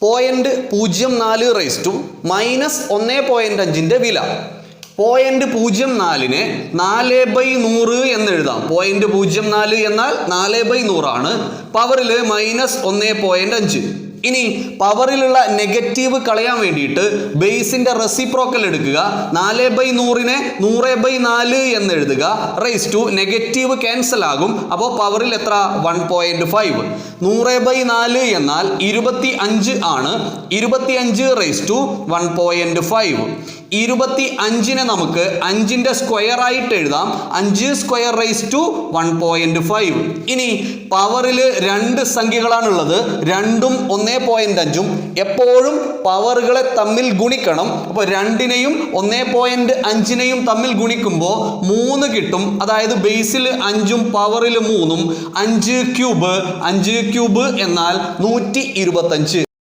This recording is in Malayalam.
0.04 റൈസ് ടു -1.5 വില. 0.04നെ 4/100 എന്ന് എഴുതാം. 0.04 എന്നാൽ 4/100 ആണ്. പവറിൽ -1.5. ഇനി പവറിലുള്ള നെഗറ്റീവ് കളയാൻ വേണ്ടിയിട്ട് ബേസിന്റെ റെസിപ്രോക്കൽ എടുക്കുക. 4/100നെ 100/4 എന്ന് എഴുതുക. റൈസ് ടു നെഗറ്റീവ് ക്യാൻസൽ ആകും. അപ്പോൾ പവറിൽ എത്ര? 1.5. 100/4 എന്നാൽ 25 ആണ്. 25 റൈസ് ടു 1.5. 25നെ നമുക്ക് 5ന്റെ സ്ക്വയർ ആയിട്ട് എഴുതാം. 5 സ്ക്വയർ റൈസ് ടു 1.5. ഇനി പവറിൽ രണ്ട് സംഖ്യകളാണുള്ളത്. രണ്ടും 1.5. എപ്പോഴും പവറുകളെ തമ്മിൽ ഗുണിക്കണം. അപ്പോൾ 2നെയും 1.5നെയും തമ്മിൽ ഗുണിക്കുമ്പോൾ 3 കിട്ടും. അതായത് ബേസിൽ 5ഉം പവറിൽ 3ഉം. 5 ക്യൂബ് എന്നാൽ 125.